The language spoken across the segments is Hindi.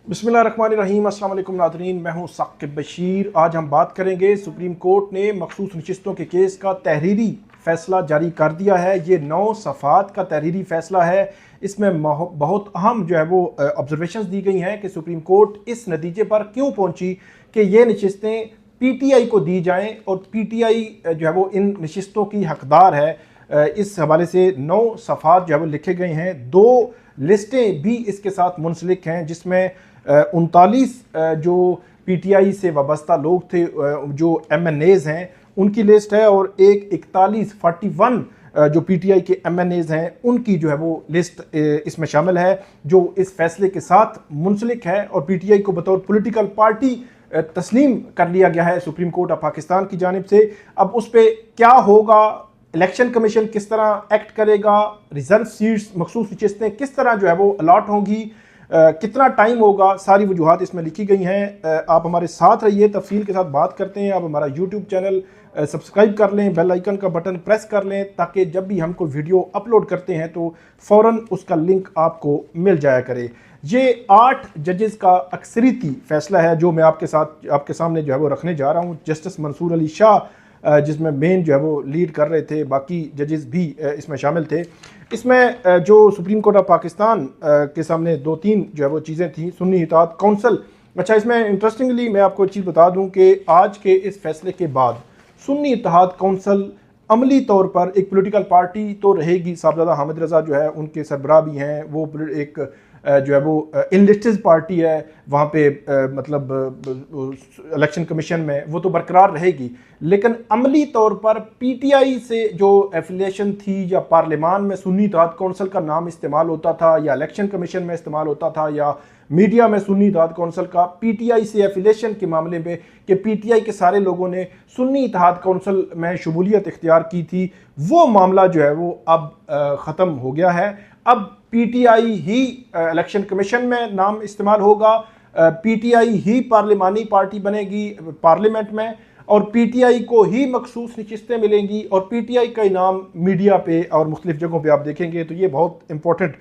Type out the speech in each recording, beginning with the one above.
बिस्मिल्लाहिर्रहमानिर्रहीम। अस्सलाम वालेकुम नाज़रीन, मैं हूं साकिब बशीर। आज हम बात करेंगे सुप्रीम कोर्ट ने मखसूस नशिस्तों के केस का तहरीरी फ़ैसला जारी कर दिया है। ये 9 सफ़ात का तहरीरी फ़ैसला है। इसमें बहुत अहम जो है वो ऑब्जर्वेशंस दी गई हैं कि सुप्रीम कोर्ट इस नतीजे पर क्यों पहुंची कि ये नशिस्तें पीटीआई को दी जाएं और पीटीआई जो है वो इन नशिस्तों की हकदार है। इस हवाले से 9 सफ़ात जो है वो लिखे गए हैं। 2 लिस्टें भी इसके साथ मुंसलिक हैं, जिसमें 39 जो पीटीआई से वाबस्ता लोग थे, जो एमएनएज़ हैं, उनकी लिस्ट है, और एक 41 जो पीटीआई के एमएनएज़ हैं उनकी जो है वो लिस्ट इसमें शामिल है, जो इस फैसले के साथ मुंसलिक है और पीटीआई को बतौर पॉलिटिकल पार्टी तस्लीम कर लिया गया है सुप्रीम कोर्ट ऑफ पाकिस्तान की जानिब से। अब उस पर क्या होगा, इलेक्शन कमीशन किस तरह एक्ट करेगा, रिजर्व सीट्स मखसूस नशिस्तें किस तरह जो है वो अलॉट होंगी, कितना टाइम होगा, सारी वजूहात इसमें लिखी गई हैं। आप हमारे साथ रहिए, तफसील के साथ बात करते हैं। आप हमारा यूट्यूब चैनल सब्सक्राइब कर लें, बेल आइकन का बटन प्रेस कर लें, ताकि जब भी हम कोई वीडियो अपलोड करते हैं तो फ़ौरन उसका लिंक आपको मिल जाया करे। ये 8 जजेस का अक्सरियती फ़ैसला है जो मैं आपके सामने जो है वो रखने जा रहा हूँ। जस्टिस मंसूर अली शाह जिसमें मेन जो है वो लीड कर रहे थे, बाकी जजेस भी इसमें शामिल थे। इसमें जो सुप्रीम कोर्ट ऑफ पाकिस्तान के सामने 2-3 जो है वो चीज़ें थी। सुन्नी इत्तेहाद कौंसल, अच्छा, इसमें इंटरेस्टिंगली मैं आपको एक चीज़ बता दूं कि आज के इस फैसले के बाद सुन्नी इत्तेहाद कौंसल अमली तौर पर एक पॉलिटिकल पार्टी तो रहेगी। साहबजादा हामिद रज़ा जो है उनके सरबराह भी हैं, वो एक जो है वो इनलिस्टेड पार्टी है, वहाँ पे मतलब इलेक्शन कमीशन में वो तो बरकरार रहेगी, लेकिन अमली तौर पर पीटीआई से जो एफिलिएशन थी, या पार्लियामान में सुन्नी इत्तेहाद कौंसल का नाम इस्तेमाल होता था, या इलेक्शन कमीशन में इस्तेमाल होता था, या मीडिया में सुन्नी इत्तेहाद कौंसल का पीटीआई से एफिलिएशन के मामले में कि पीटीआई के सारे लोगों ने सुन्नी इत्तेहाद कौंसल में शमूलियत इख्तियार की थी, वो मामला जो है वो अब ख़त्म हो गया है। अब पीटीआई ही इलेक्शन कमीशन में नाम इस्तेमाल होगा, पीटीआई ही पार्लिमानी पार्टी बनेगी पार्लियामेंट में, और पीटीआई को ही मखसूस नशिस्तें मिलेंगी, और पीटीआई का इनाम मीडिया पे और मुख्तलिफ जगहों पे आप देखेंगे। तो ये बहुत इंपॉर्टेंट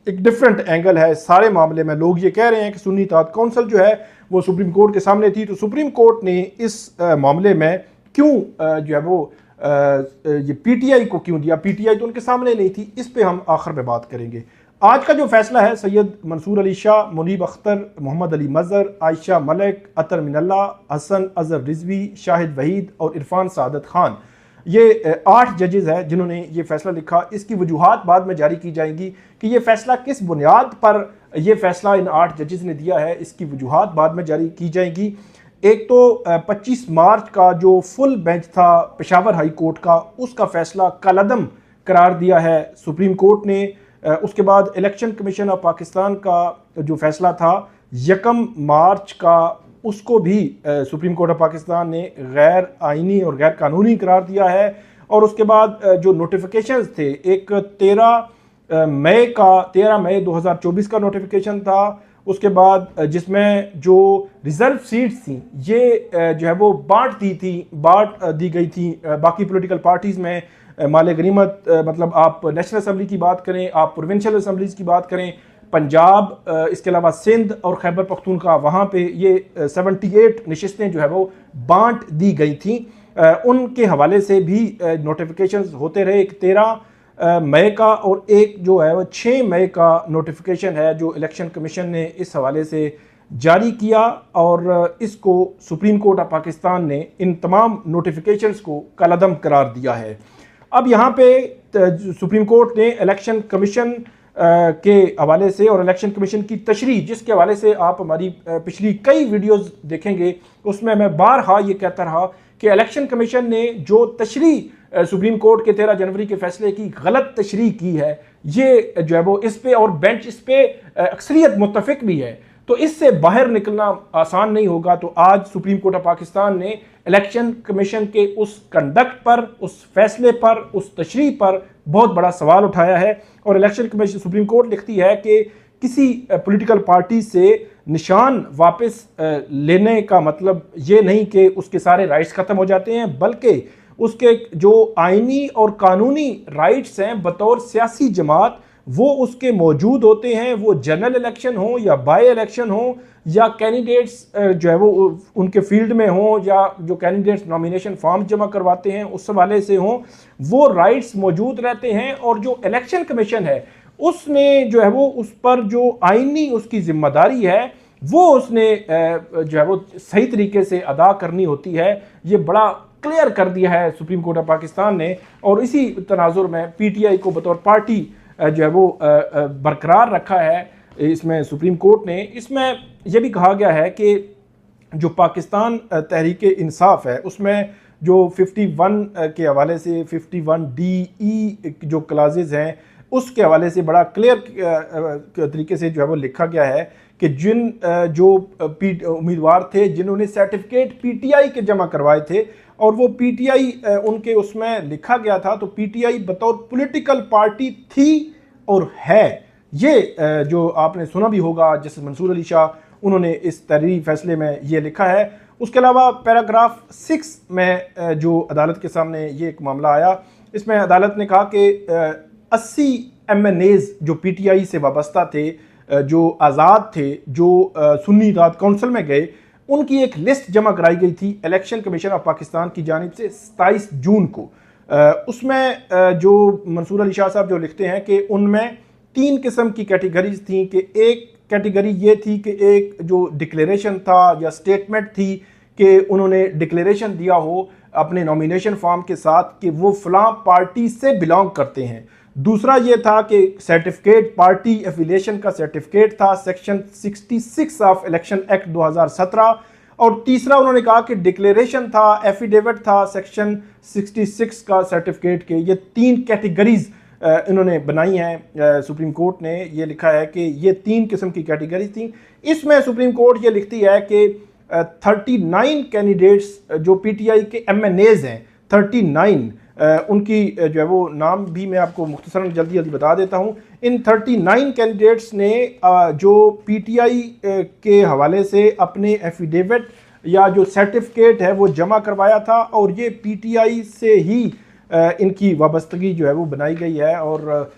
एक डिफरेंट एंगल है सारे मामले में। लोग ये कह रहे हैं कि सुन्नी इत्तेहाद कौंसल जो है वो सुप्रीम कोर्ट के सामने थी, तो सुप्रीम कोर्ट ने इस मामले में क्यों जो है वो ये पीटीआई को क्यों दिया, पीटीआई तो उनके सामने नहीं थी, इस पे हम आखिर में बात करेंगे। आज का जो फैसला है, सैयद मंसूर अली शाह, मुनीब अख्तर, मोहम्मद अली मज़हर, आयशा मलिक, अतर मिनल्ला, हसन अजहर रिजवी, शाहिद वहीद और इरफान सादत खान, ये 8 जजेस हैं जिन्होंने ये फैसला लिखा। इसकी वजूहात बाद में जारी की जाएंगी कि ये फैसला किस बुनियाद पर यह फैसला इन 8 जजेस ने दिया है, इसकी वजूहात बाद में जारी की जाएंगी। एक तो 25 मार्च का जो फुल बेंच था पेशावर हाई कोर्ट का, उसका फैसला कलअदम करार दिया है सुप्रीम कोर्ट ने। उसके बाद इलेक्शन कमीशन ऑफ पाकिस्तान का जो फैसला था 1 मार्च का, उसको भी सुप्रीम कोर्ट ऑफ पाकिस्तान ने गैर आइनी और गैर कानूनी करार दिया है। और उसके बाद जो नोटिफिकेशंस थे, एक 13 मई 2024 का नोटिफिकेशन था, उसके बाद जिसमें जो रिजर्व सीट्स थी ये जो है वो बांट दी गई थी बाकी पॉलिटिकल पार्टीज़ में। माले गनीमत, मतलब आप नेशनल असम्बली की बात करें, आप प्रोविंशियल असम्बलीज़ की बात करें, पंजाब, इसके अलावा सिंध और खैबर पख्तूनख्वा, वहाँ पे ये 78 नशिस्तें जो है वो बांट दी गई थी। उनके हवाले से भी नोटिफिकेशंस होते रहे। एक 13 मई का और एक जो है वो 6 मई का नोटिफिकेशन है जो इलेक्शन कमीशन ने इस हवाले से जारी किया, और इसको सुप्रीम कोर्ट ऑफ पाकिस्तान ने इन तमाम नोटिफिकेशंस को कलअदम करार दिया है। अब यहाँ पे सुप्रीम कोर्ट ने इलेक्शन कमीशन के हवाले से और इलेक्शन कमीशन की तशरीह, जिसके हवाले से आप हमारी पिछली कई वीडियोस देखेंगे, उसमें मैं बारहा ये कहता रहा कि इलेक्शन कमीशन ने जो तशरीह सुप्रीम कोर्ट के 13 जनवरी के फैसले की गलत तशरीह की है, ये जो है वो इस पे और बेंच इस पे अक्सरियत मुत्तफिक भी है, तो इससे बाहर निकलना आसान नहीं होगा। तो आज सुप्रीम कोर्ट ऑफ पाकिस्तान ने इलेक्शन कमीशन के उस कंडक्ट पर, उस फैसले पर, उस तशरीह पर बहुत बड़ा सवाल उठाया है। और इलेक्शन कमीशन, सुप्रीम कोर्ट लिखती है कि किसी पॉलिटिकल पार्टी से निशान वापस लेने का मतलब ये नहीं कि उसके सारे राइट्स ख़त्म हो जाते हैं, बल्कि उसके जो आइनी और कानूनी राइट्स हैं बतौर सियासी जमात, वो उसके मौजूद होते हैं, वो जनरल इलेक्शन हो या बाई इलेक्शन हो या कैंडिडेट्स जो है वो उनके फील्ड में हो या जो कैंडिडेट्स नॉमिनेशन फॉर्म जमा करवाते हैं उस हवाले से हो, वो राइट्स मौजूद रहते हैं। और जो इलेक्शन कमीशन है उसने जो है वो उस पर जो आईनी उसकी जिम्मेदारी है वो उसने जो है वो सही तरीके से अदा करनी होती है। ये बड़ा क्लियर कर दिया है सुप्रीम कोर्ट ऑफ पाकिस्तान ने, और इसी तनाजुर में पीटीआई को बतौर पार्टी जो है वो बरकरार रखा है इसमें सुप्रीम कोर्ट ने। इसमें यह भी कहा गया है कि जो पाकिस्तान तहरीक इंसाफ है उसमें जो 51 के हवाले से 51DE जो क्लाजेज हैं उसके हवाले से बड़ा क्लियर तरीके से जो है वो लिखा गया है कि जिन जो उम्मीदवार थे जिन्होंने सर्टिफिकेट पीटीआई के जमा करवाए थे और वो पीटीआई उनके उसमें लिखा गया था, तो पीटीआई बतौर पॉलिटिकल पार्टी थी और है। ये जो आपने सुना भी होगा जस्टिस मंसूर अली शाह उन्होंने इस तहरीरी फैसले में ये लिखा है। उसके अलावा पैराग्राफ 6 में जो अदालत के सामने ये एक मामला आया, इसमें अदालत ने कहा कि 80 MNAs जो पीटीआई से वाबस्ता थे, जो आज़ाद थे, जो सुन्नी रात काउंसिल में गए, उनकी एक लिस्ट जमा कराई गई थी इलेक्शन कमीशन ऑफ पाकिस्तान की जानिब से 27 जून को। उसमें जो मंसूर अली शाह साहब जो लिखते हैं कि उनमें 3 किस्म की कैटेगरीज थी कि एक कैटेगरी ये थी कि एक जो डिक्लेरेशन था या स्टेटमेंट थी कि उन्होंने डिक्लेरेशन दिया हो अपने नॉमिनेशन फॉर्म के साथ कि वो फलां पार्टी से बिलोंग करते हैं। दूसरा ये था कि सर्टिफिकेट पार्टी एफिलिएशन का सर्टिफिकेट था सेक्शन 66 ऑफ इलेक्शन एक्ट 2017। और तीसरा उन्होंने कहा कि डिक्लेरेशन था, एफिडेविट था सेक्शन 66 का सर्टिफिकेट के। ये 3 कैटेगरीज इन्होंने बनाई हैं। सुप्रीम कोर्ट ने ये लिखा है कि ये 3 किस्म की कैटेगरीज थी। इसमें सुप्रीम कोर्ट ये लिखती है कि 39 कैंडिडेट्स जो पीटीआई के MNAs हैं, 39 उनकी जो है वो नाम भी मैं आपको मुख्तसरन जल्दी जल्दी बता देता हूँ। इन 39 कैंडिडेट्स ने जो पीटीआई के हवाले से अपने एफिडेविट या जो सर्टिफिकेट है वो जमा करवाया था और ये पीटीआई से ही इनकी वाबस्तगी जो है वो बनाई गई है। और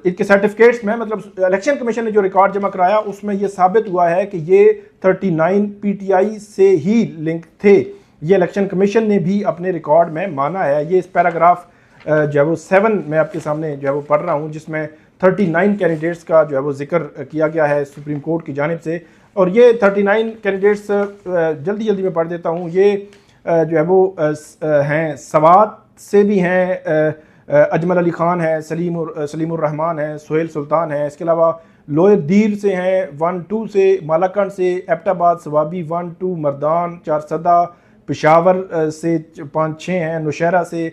इनके सर्टिफिकेट्स में मतलब इलेक्शन कमीशन ने जो रिकॉर्ड जमा कराया उसमें ये साबित हुआ है कि ये 39 पीटीआई से ही लिंक थे। ये इलेक्शन कमीशन ने भी अपने रिकॉर्ड में माना है। ये इस पैराग्राफ जो है वो 7 मैं आपके सामने जो है वो पढ़ रहा हूँ, जिसमें 39 कैंडिडेट्स का जो है वो जिक्र किया गया है सुप्रीम कोर्ट की जानिब से। और ये 39 कैंडिडेट्स जल्दी जल्दी मैं पढ़ देता हूँ। ये जो है वो हैं, सवात से भी हैं, अजमल अली ख़ान है, सलीमुर रहमान है, सोहेल सुल्तान है। इसके अलावा लोअर दीर से हैं 1-2 से, मालाकंड से, एबटाबाद सवाबी 1-2, मर्दान 4 सदा, पेशावर से 5-6 हैं, नौशहरा से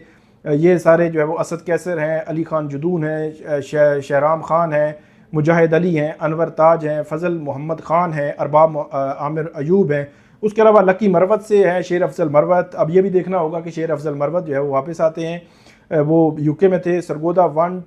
ये सारे जो है वो असद कैसर हैं, अली ख़ान जुदून हैं, शहराम ख़ान हैं, मुजाहिद अली हैं, अनवर ताज हैं, फ़ज़ल मोहम्मद ख़ान हैं, अरबाब आमिर अयूब हैं। उसके अलावा लकी मरवत से है शेर अफजल मरवत। अब ये भी देखना होगा कि शेर अफजल मरवत जो है वो वापस आते हैं, वो यूके में थे। सरगोदा 1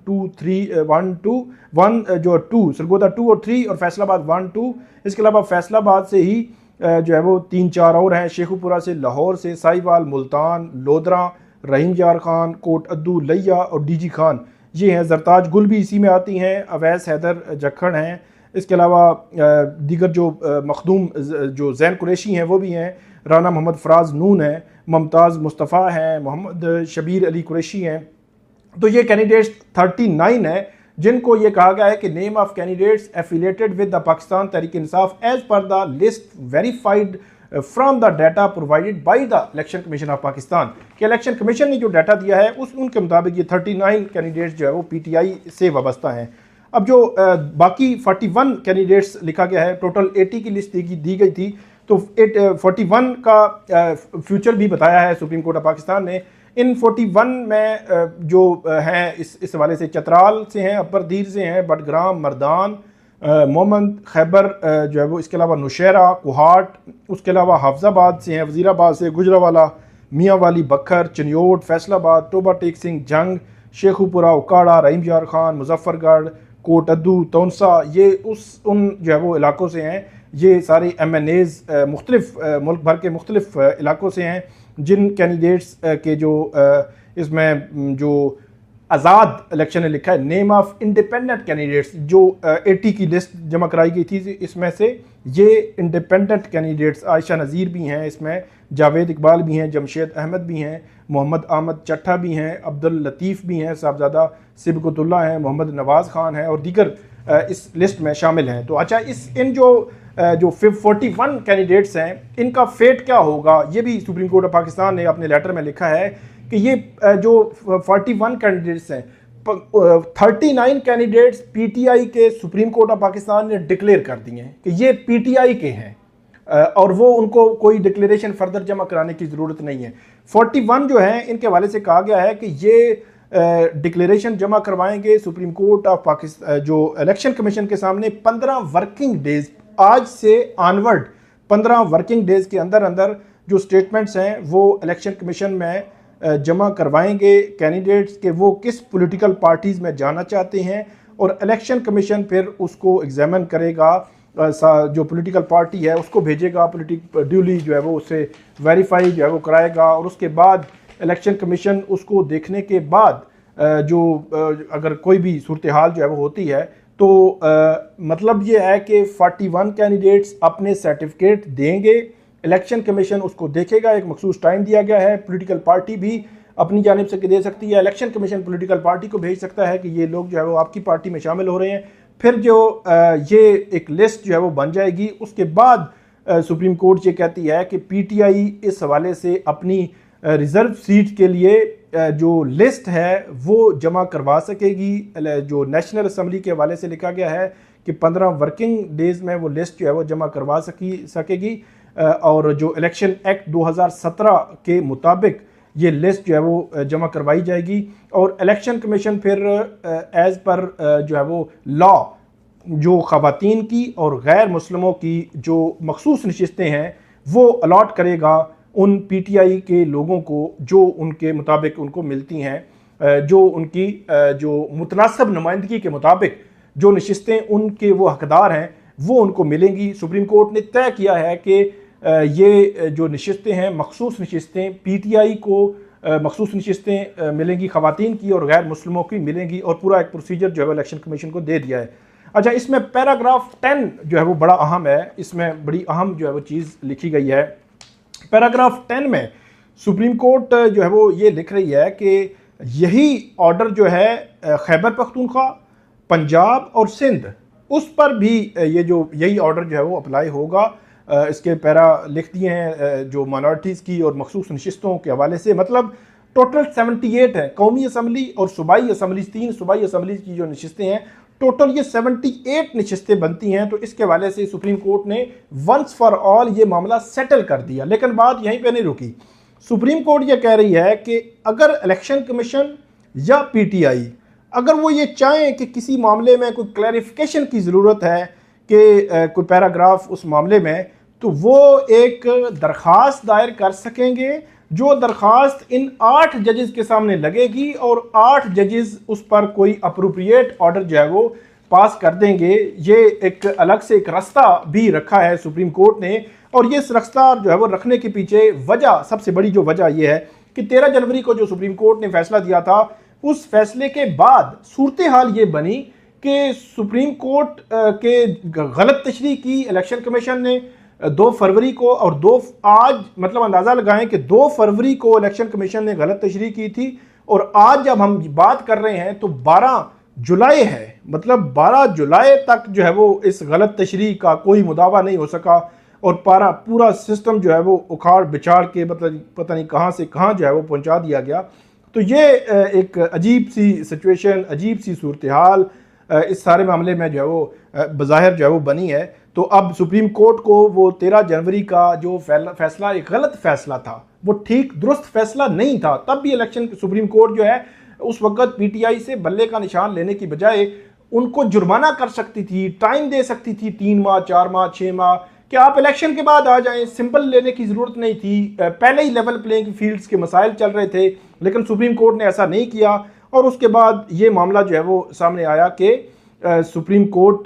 जो 2 सरगोदा 2 और 3 और फैसलाबाद 1-2। इसके अलावा फैसलाबाद से ही जो है वो 3-4 और हैं, शेखुपुरा से, लाहौर से, साहिवाल, मुल्तान, लोधरा, रहीम यार खान, कोट अद्दू, लिया और डीजी खान ये हैं। जरताज गुल भी इसी में आती हैं, अवैस हैदर जखड़ हैं। इसके अलावा दीगर जो मखदूम जो जैन कुरैशी हैं वो भी हैं, राना मोहम्मद फराज नून हैं, मुमताज़ मुस्तफ़ा हैं, मोहम्मद शबीर अली कुरैशी हैं। तो ये कैंडिडेट्स 39 हैं जिनको ये कहा गया है कि name of candidates affiliated with the Pakistan Tehreek Insaf as per the list verified from the data provided by the election commission of Pakistan. कि इलेक्शन कमीशन ने जो डाटा दिया है उनके मुताबिक ये 39 कैंडिडेट्स जो है वो पीटीआई से वाबस्ता हैं। अब जो बाकी 41 कैंडिडेट्स लिखा गया है, टोटल 80 की लिस्ट दी गई थी, तो 41 का फ्यूचर भी बताया है सुप्रीम कोर्ट ऑफ पाकिस्तान ने। इन 41 में जो हैं इस हवाले से चतराल से हैं, अपर दीर से हैं, बडग्राम, मर्दान, मोहम्मद, खैबर जो है वो, इसके अलावा नौशहरा, कोहाट, उसके अलावा हाफजाबाद से हैं, वज़ीराबाद से, गुजरावाला, मियाँ वाली, बखर, चनियोट, फैसलाबाद, टोबा टेक सिंह, जंग, शेखुपुरा, उकाड़ा, रहीम यार खान, मुजफ्फरगढ़, कोट अद्दू, तौनसा, ये उन जो है वो इलाकों से हैं। ये सारे MNAs मुख्तलिफ मुल्क भर के मुख्तलिफ इलाकों से हैं, जिन कैंडिडेट्स के जो इसमें जो आज़ाद इलेक्शन ने लिखा है नेम ऑफ इंडिपेंडेंट कैंडिडेट्स, जो 80 की लिस्ट जमा कराई गई थी इसमें से ये इंडिपेंडेंट कैंडिडेट्स आयशा नज़ीर भी हैं, इसमें जावेद इकबाल भी हैं, जमशेद अहमद भी हैं, मोहम्मद अहमद चट्ठा भी हैं, अब्दुल लतीफ़ भी हैं, साहबजादा सिबकतुल्ला हैं, मोहम्मद नवाज़ खान हैं और दीगर इस लिस्ट में शामिल हैं। तो अच्छा, इन जो 41 कैंडिडेट्स हैं इनका फेट क्या होगा, ये भी सुप्रीम कोर्ट ऑफ पाकिस्तान ने अपने लेटर में लिखा है कि ये जो 41 कैंडिडेट्स हैं 39 कैंडिडेट्स पीटीआई के सुप्रीम कोर्ट ऑफ पाकिस्तान ने डिक्लेयर कर दिए हैं कि ये पीटीआई के हैं और वो उनको कोई डिक्लेरेशन फर्दर जमा कराने की ज़रूरत नहीं है। 41 जो हैं इनके हवाले से कहा गया है कि ये डिक्लेरेशन जमा करवाएंगे सुप्रीम कोर्ट ऑफ पाकिस्तान जो इलेक्शन कमीशन के सामने 15 वर्किंग डेज, आज से ऑनवर्ड 15 वर्किंग डेज के अंदर अंदर जो स्टेटमेंट्स हैं वो इलेक्शन कमीशन में जमा करवाएंगे कैंडिडेट्स के वो किस पॉलिटिकल पार्टीज़ में जाना चाहते हैं और इलेक्शन कमीशन फिर उसको एग्जामिन करेगा, जो पॉलिटिकल पार्टी है उसको भेजेगा, ड्यूली जो है वो उससे वेरीफाई जो है वो कराएगा और उसके बाद इलेक्शन कमीशन उसको देखने के बाद जो अगर कोई भी सूरत हाल जो है वो होती है तो मतलब ये है कि 41 कैंडिडेट्स अपने सर्टिफिकेट देंगे, इलेक्शन कमीशन उसको देखेगा, एक मखसूस टाइम दिया गया है, पॉलिटिकल पार्टी भी अपनी जानिब से दे सकती है, इलेक्शन कमीशन पॉलिटिकल पार्टी को भेज सकता है कि ये लोग जो है वो आपकी पार्टी में शामिल हो रहे हैं। फिर जो ये एक लिस्ट जो है वो बन जाएगी, उसके बाद सुप्रीम कोर्ट ये कहती है कि पीटीआई इस हवाले से अपनी रिज़र्व सीट के लिए जो लिस्ट है वो जमा करवा सकेगी। जो नेशनल असम्बली के हवाले से लिखा गया है कि 15 वर्किंग डेज़ में वो लिस्ट जो है वो जमा करवा सकेगी और जो इलेक्शन एक्ट 2017 के मुताबिक ये लिस्ट जो है वो जमा करवाई जाएगी और इलेक्शन कमीशन फिर एज़ पर जो है वो लॉ जो ख़वातीन की और गैर मुस्लिमों की जो मखसूस नशिस्तें हैं वो अलॉट करेगा उन पीटीआई के लोगों को जो उनके मुताबिक उनको मिलती हैं, जो उनकी जो मुतनासिब नुमाइंदगी के मुताबिक जो नशिस्तें उनके वो हकदार हैं वो उनको मिलेंगी। सुप्रीम कोर्ट ने तय किया है कि ये जो नशिस्तें हैं मखसूस नशिस्तें पीटीआई को मखसूस नशिस्तें मिलेंगी, ख़वातीन की और गैर मुस्लिमों की मिलेंगी और पूरा एक प्रोसीजर जो है इलेक्शन कमीशन को दे दिया है। अच्छा, इसमें पैराग्राफ 10 जो है वो बड़ा अहम है, इसमें बड़ी अहम जो है वो चीज़ लिखी गई है। पैराग्राफ 10 में सुप्रीम कोर्ट जो है वो ये लिख रही है कि यही ऑर्डर जो है खैबर पख्तूनख्वा, पंजाब और सिंध उस पर भी ये जो यही ऑर्डर जो है वो अप्लाई होगा। इसके पैरा लिख दिए हैं जो माइनॉरिटीज़ की और मखसूस नशिस्तों के हवाले से, मतलब टोटल 78 है। कौमी असम्बली और सूबाई असम्बली, 3 सूबाई असम्बली की जो नशिस्तें हैं टोटल ये 78 नशिस्तें बनती हैं। तो इसके हवाले से सुप्रीम कोर्ट ने वंस फॉर ऑल ये मामला सेटल कर दिया। लेकिन बात यहीं पे नहीं रुकी, सुप्रीम कोर्ट ये कह रही है कि अगर इलेक्शन कमीशन या पीटीआई अगर वो ये चाहें कि किसी मामले में कोई क्लैरिफिकेशन की ज़रूरत है कि कोई पैराग्राफ उस मामले में, तो वो एक दरख्वास्त दायर कर सकेंगे जो दरख्वास्त इन 8 जजेस के सामने लगेगी और 8 जजेस उस पर कोई अप्रोप्रिएट ऑर्डर जो है वो पास कर देंगे। ये एक अलग से एक रास्ता भी रखा है सुप्रीम कोर्ट ने और ये इस रास्ता जो है वो रखने के पीछे वजह, सबसे बड़ी जो वजह ये है कि 13 जनवरी को जो सुप्रीम कोर्ट ने फैसला दिया था उस फैसले के बाद सूरत हाल ये बनी कि सुप्रीम कोर्ट के गलत तशरीह की इलेक्शन कमीशन ने 2 फरवरी को और आज मतलब अंदाज़ा लगाएं कि 2 फरवरी को इलेक्शन कमीशन ने गलत तशरीह की थी और आज जब हम बात कर रहे हैं तो 12 जुलाई है, मतलब 12 जुलाई तक जो है वो इस गलत तशरीह का कोई मुदावा नहीं हो सका और पूरा सिस्टम जो है वो उखाड़ बिछाड़ के पता नहीं कहाँ से कहाँ जो है वो पहुँचा दिया गया। तो ये एक अजीब सी सिचुएशन, अजीब सी सूरत हाल इस सारे मामले में जो है वो बज़ाहिर जो है वो बनी है। तो अब सुप्रीम कोर्ट को वो 13 जनवरी का जो फैसला एक गलत फैसला था, वो ठीक दुरुस्त फैसला नहीं था, तब भी इलेक्शन सुप्रीम कोर्ट जो है उस वक्त पीटीआई से बल्ले का निशान लेने की बजाय उनको जुर्माना कर सकती थी, टाइम दे सकती थी 3 माह 4 माह 6 माह कि आप इलेक्शन के बाद आ जाएं, सिंपल लेने की ज़रूरत नहीं थी। पहले ही लेवल प्लेइंग फील्ड्स के मसाइल चल रहे थे, लेकिन सुप्रीम कोर्ट ने ऐसा नहीं किया और उसके बाद ये मामला जो है वो सामने आया कि सुप्रीम कोर्ट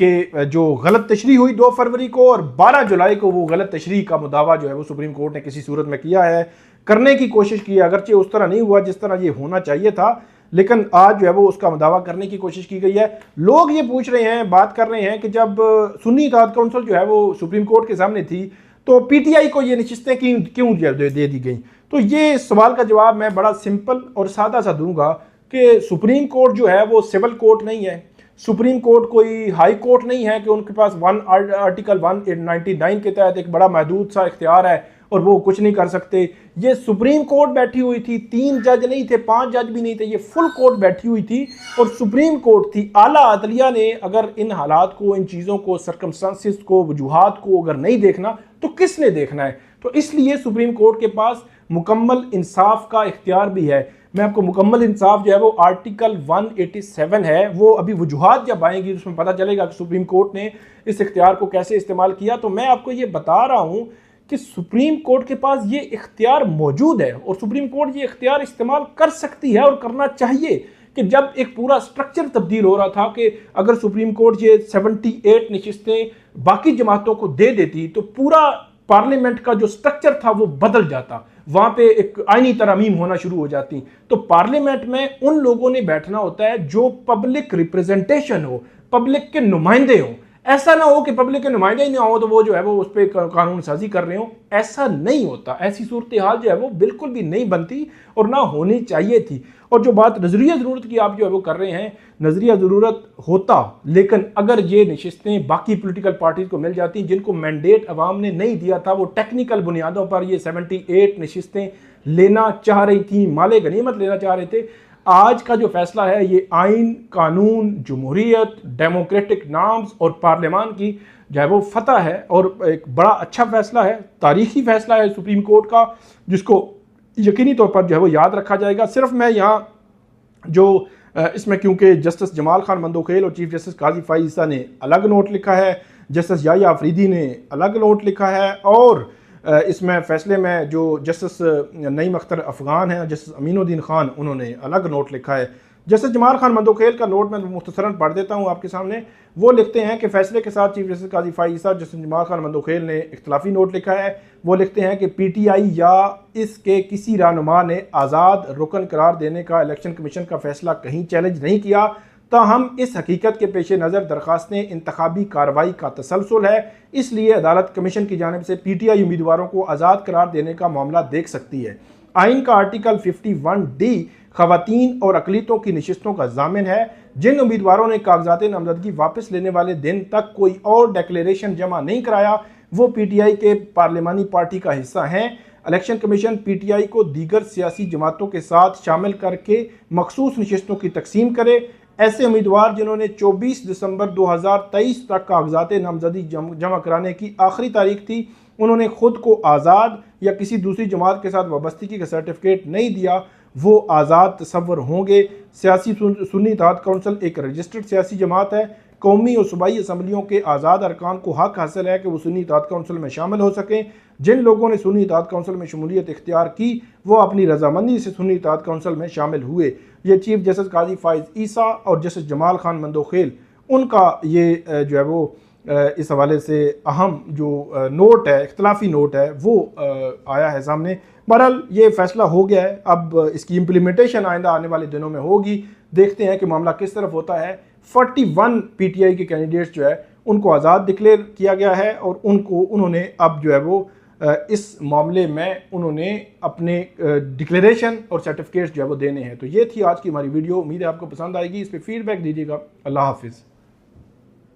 के जो गलत तशरीह हुई 2 फरवरी को और 12 जुलाई को वो गलत तशरीह का मुदावा जो है वो सुप्रीम कोर्ट ने किसी सूरत में किया है, करने की कोशिश की, अगरचे उस तरह नहीं हुआ जिस तरह ये होना चाहिए था, लेकिन आज जो है वो उसका दावा करने की कोशिश की गई है। लोग ये पूछ रहे हैं, बात कर रहे हैं कि जब सुन्नी इत्तेहाद कौंसिल जो है वो सुप्रीम कोर्ट के सामने थी तो पीटीआई को ये नशिस्तें क्यों दे दी गई। तो ये सवाल का जवाब मैं बड़ा सिंपल और सादा सा दूंगा कि सुप्रीम कोर्ट जो है वो सिविल कोर्ट नहीं है, सुप्रीम कोर्ट कोई हाई कोर्ट नहीं है कि उनके पास आर्टिकल 199 के तहत एक बड़ा महदूद सा इख्तियार है और वो कुछ नहीं कर सकते। ये सुप्रीम कोर्ट बैठी हुई थी, 3 जज नहीं थे, 5 जज भी नहीं थे, ये फुल कोर्ट बैठी हुई थी और सुप्रीम कोर्ट थी। आला अदलिया ने अगर इन हालात को, इन चीज़ों को, सर्कमस्टांसिस को, वजूहात को अगर नहीं देखना तो किसने देखना है। तो इसलिए सुप्रीम कोर्ट के पास मुकम्मल इंसाफ का इख्तियार भी है। मैं आपको मुकम्मल इंसाफ जो है वो आर्टिकल 187 है, वो अभी वजूहात जब आएंगी उसमें पता चलेगा कि सुप्रीम कोर्ट ने इस इख्तियार को कैसे इस्तेमाल किया। तो मैं आपको ये बता रहा हूँ कि सुप्रीम कोर्ट के पास ये इख्तियार मौजूद है और सुप्रीम कोर्ट ये इख्तियार इस्तेमाल कर सकती है और करना चाहिए कि जब एक पूरा स्ट्रक्चर तब्दील हो रहा था कि अगर सुप्रीम कोर्ट ये 78 नशिस्तें बाकी जमातों को दे देती तो पूरा पार्लियामेंट का जो स्ट्रक्चर था वो बदल जाता, वहां पे एक आईनी तरमीम होना शुरू हो जाती। तो पार्लियामेंट में उन लोगों ने बैठना होता है जो पब्लिक रिप्रेजेंटेशन हो, पब्लिक के नुमाइंदे हो। ऐसा ना हो कि पब्लिक के नुमाइंदे ही ना हो तो वो जो है वो उस पर कानून साजी कर रहे हो, ऐसा नहीं होता। ऐसी सूरत हाल जो है वो बिल्कुल भी नहीं बनती और ना होनी चाहिए थी। और जो बात नजरिया ज़रूरत की आप जो है वो कर रहे हैं, नजरिया ज़रूरत होता, लेकिन अगर ये नशिस्तें बाकी पॉलिटिकल पार्टीज को मिल जाती जिनको मैंडेट अवाम ने नहीं दिया था, वो टेक्निकल बुनियादों पर ये 78 नशिस्तें लेना चाह रही थी, माले गनीमत लेना चाह रहे थे। आज का जो फैसला है ये आइन, कानून, जमहूरियत, डेमोक्रेटिक नॉर्म्स और पार्लियामान की जो है वो फतह है और एक बड़ा अच्छा फैसला है, तारीखी फैसला है सुप्रीम कोर्ट का, जिसको यकीनी तौर पर जो है वो याद रखा जाएगा। सिर्फ मैं यहाँ जो इसमें क्योंकि जस्टिस जमाल खान मंदोखेल और चीफ जस्टिस काजी फाइज ईसा ने अलग नोट लिखा है, जस्टिस याहिया अफरीदी ने अलग नोट लिखा है और इसमें फैसले में जो जस्टिस नईम अख्तर अफगान हैं, जस्टिस अमीनुद्दीन खान, उन्होंने अलग नोट लिखा है। जस्टिस जमाल खान मंदोखेल का नोट मैं मुख्तसरन पढ़ देता हूँ आपके सामने। वो लिखते हैं कि फैसले के साथ चीफ जस्टिस काजी फाइज ईसा, जस्टिस जमाल खान मंदोखेल ने इख्तलाफी नोट लिखा है। वो लिखते हैं कि पीटीआई या इसके किसी रहनुमा ने आज़ाद रुकन करार देने का इलेक्शन कमीशन का फैसला कहीं चैलेंज नहीं किया। ताहम इस हकीकत के पेश नज़र दरखास्तें इंतखाबी कार्रवाई का तसलसल है, इसलिए अदालत कमीशन की जानिब से पीटीआई उम्मीदवारों को आज़ाद करार देने का मामला देख सकती है। आइन का आर्टिकल 51D खवातीन और अकलीतों की नशिस्तों का जामिन है। जिन उम्मीदवारों ने कागजात नामजदगी वापस लेने वाले दिन तक कोई और डिक्लेरेशन जमा नहीं कराया वो पीटीआई के पार्लियामानी पार्टी का हिस्सा हैं। इलेक्शन कमीशन पीटीआई को दीगर सियासी जमातों के साथ शामिल करके मखसूस नशिस्तों की तकसीम करे। ऐसे उम्मीदवार जिन्होंने 24 दिसंबर 2023 तक कागजात नामजदगी जमा कराने की आखिरी तारीख थी, उन्होंने खुद को आज़ाद या किसी दूसरी जमात के साथ वाबस्तगी का सर्टिफिकेट नहीं दिया, वो आज़ाद तस्वर होंगे। सियासी सुन्नी इत्तेहाद कौंसिल एक रजिस्टर्ड सियासी जमात है। कौमी और सूबाई असम्बलियों के आज़ाद अरकान को हक हासिल है कि वो सुन्नी इत्तेहाद कौंसिल में शामिल हो सकें। जिन लोगों ने सुन्नी इत्तेहाद कौंसिल में शमूलियत इख्तियार की वो अपनी रजामंदी से सुन्नी इत्तेहाद कौंसिल में शामिल हुए। ये चीफ जस्टिस काजी फाइज ईसा और जस्टिस जमाल खान मंदोखेल, उनका ये जो है वो इस हवाले से अहम जो नोट है, इख्तलाफी नोट है, वो आया है सामने। बहरहाल ये फैसला हो गया है, अब इसकी इम्प्लीमेंटेशन आइंदा आने वाले दिनों में होगी। देखते हैं कि मामला किस तरफ होता है। 41 पीटीआई के कैंडिडेट्स जो है उनको आज़ाद डिक्लेयर किया गया है और उन्होंने अब जो है वो इस मामले में उन्होंने अपने डिक्लेरेशन और सर्टिफिकेट्स जो है वो देने हैं। तो ये थी आज की हमारी वीडियो, उम्मीद है आपको पसंद आएगी। इस पर फीडबैक दीजिएगा। अल्लाह हाफिज़।